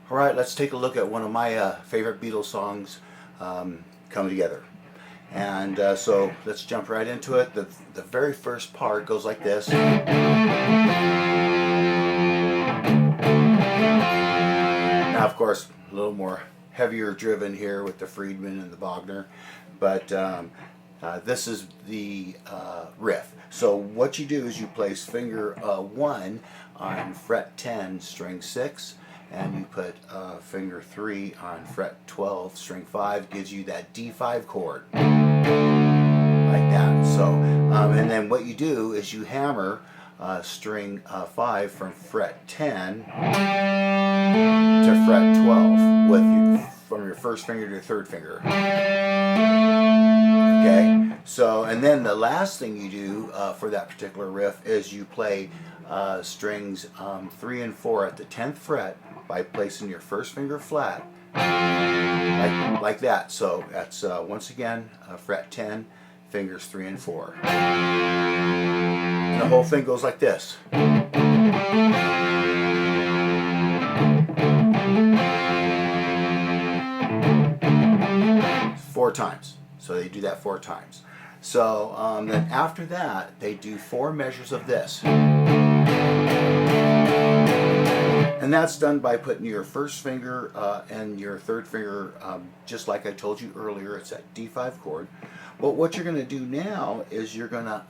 All right, let's take a look at one of my favorite Beatles songs, Come Together. And so let's jump right into it. The very first part goes like this. Now, of course, a little more heavier driven here with the Friedman and the Wagner, but this is the riff. So what you do is you place finger 1 on fret 10, string 6, and you put finger 3 on fret 12, string 5, gives you that D5 chord, like that. So, and then what you do is you hammer string 5 from fret 10 to fret 12 with from your first finger to your third finger. Okay, so and then the last thing you do for that particular riff is you play strings 3 and 4 at the 10th fret by placing your first finger flat, like that. So that's once again fret 10, fingers 3 and 4. And the whole thing goes like this. 4 times. So they do that 4 times. So then after that, they do 4 measures of this. And that's done by putting your first finger and your third finger, just like I told you earlier, it's that D5 chord. But what you're going to do now is you're going to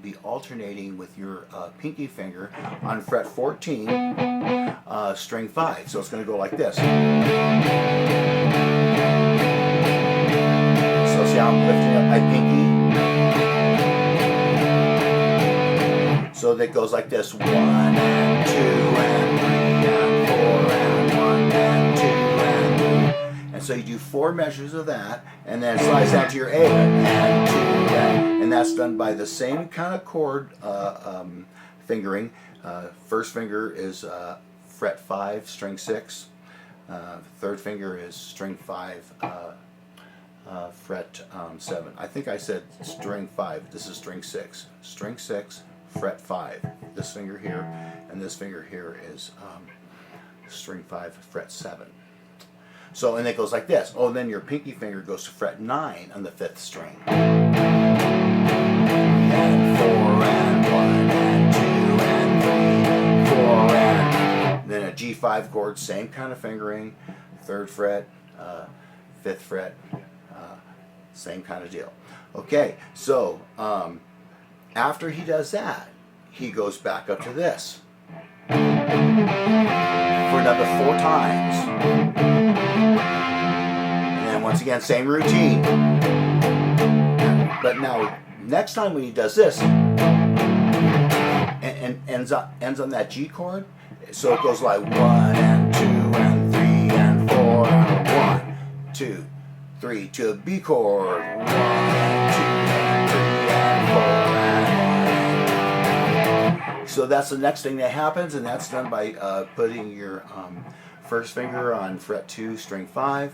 be alternating with your pinky finger on fret 14, string 5. So it's going to go like this. So see how I'm lifting up my pinky? So that goes like this: 1 and 2 and 3 and 4 and 1 and 2 and 3. And so you do 4 measures of that, and then it slides down to your A and 2 and that's done by the same kind of chord fingering. First finger is fret 5, string 6. Third finger is string 5, fret 7. I think I said string 5. This is string 6. String 6, fret 5. This finger here, and this finger here is string 5, fret 7. So, and it goes like this. Oh, and then your pinky finger goes to fret 9 on the 5th string. And 4 and 1 and 2 and 3, 4 and then a G5 chord, same kind of fingering, 3rd fret, 5th fret, same kind of deal. Okay, so after he does that, he goes back up to this for another 4 times. And then once again, same routine. But now, next time when he does this, and ends on that G chord, so it goes like 1 and 2 and 3 and 4 and 1, 2, 3 to a B chord, 1 and 2 and 3 and 4 and 1. So that's the next thing that happens, and that's done by putting your first finger on fret 2, string 5,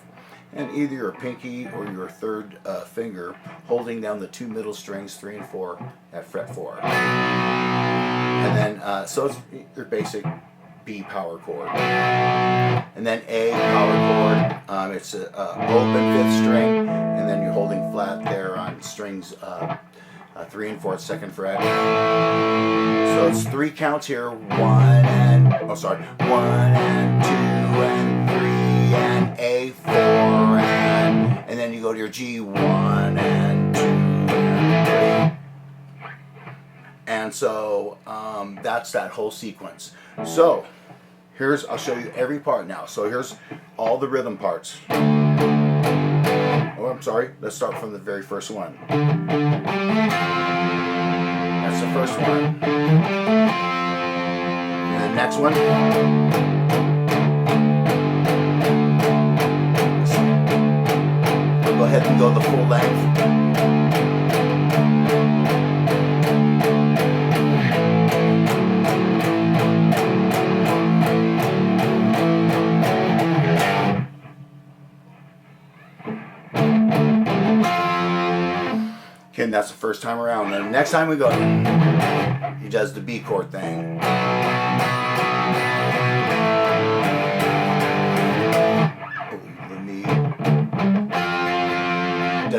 and either your pinky or your third finger holding down the 2 middle strings, 3 and 4, at fret 4. And then, so it's your basic B power chord. And then A power chord, it's an open 5th string, and then you're holding flat there on strings 3 and 4, 2nd fret. So it's 3 counts here, 1 and 2 and 3 and A, 4 and then you go to your G, 1 and 2 and 3. And so that's that whole sequence. So I'll show you every part now. So here's all the rhythm parts. Oh, I'm sorry. Let's start from the very first one. That's the first one. And the next one. We'll go ahead and go the full length. And that's the first time around. And the next time we go, he does the B chord thing.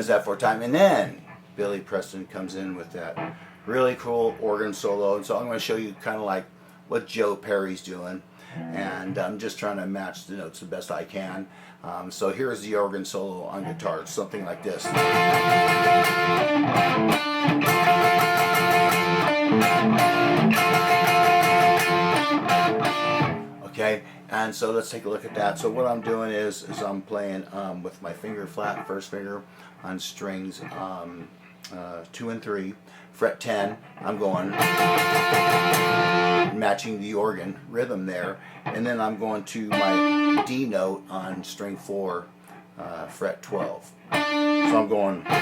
does that for time, and then Billy Preston comes in with that really cool organ solo. And so I'm going to show you kind of like what Joe Perry's doing, and I'm just trying to match the notes the best I can. So here's the organ solo on guitar, something like this. Okay, and so let's take a look at that. So what I'm doing is I'm playing with my finger flat, first finger on strings 2 and 3, fret 10. I'm going matching the organ rhythm there, and then I'm going to my D note on string 4, fret 12. So I'm going, and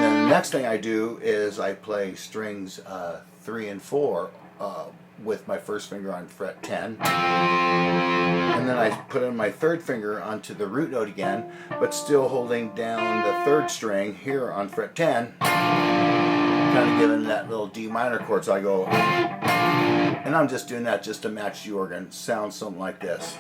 then the next thing I do is I play strings 3 and 4 with my first finger on fret 10, and then I put in my third finger onto the root note again, but still holding down the third string here on fret 10, kind of giving that little D minor chord. So I go, and I'm just doing that just to match the organ. Sounds something like this.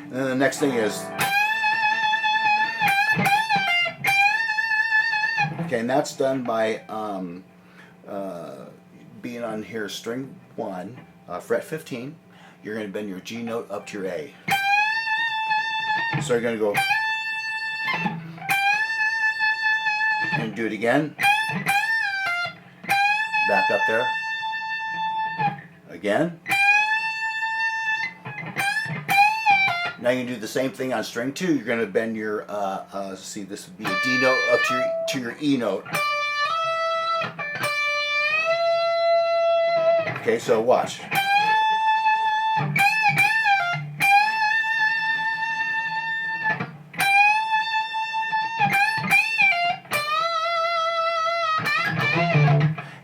And then the next thing is, okay, and that's done by being on here string 1, fret 15. You're going to bend your G note up to your A. So you're going to go and do it again. Back up there. Again. Now you can do the same thing on string 2. You're going to bend your, see, this would be a D note up to your E note. Okay, so watch.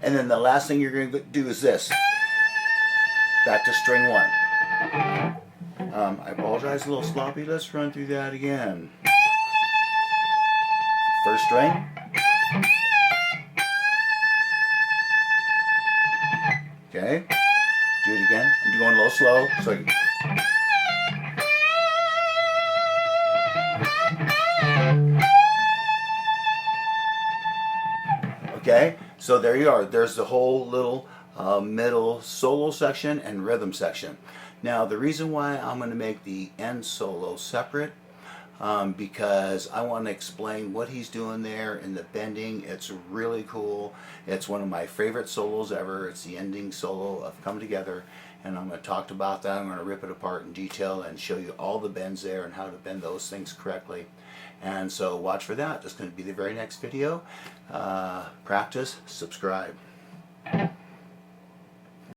And then the last thing you're going to do is this. Back to string 1. I apologize, a little sloppy. Let's run through that again. First string. Okay. Do it again. I'm going a little slow. So okay. So there you are. There's the whole little middle solo section and rhythm section. Now the reason why I'm going to make the end solo separate, because I want to explain what he's doing there in the bending. It's really cool. It's one of my favorite solos ever. It's the ending solo of Come Together, and I'm going to talk about that. I'm going to rip it apart in detail and show you all the bends there and how to bend those things correctly. And so watch for that. That's going to be the very next video. Practice, subscribe.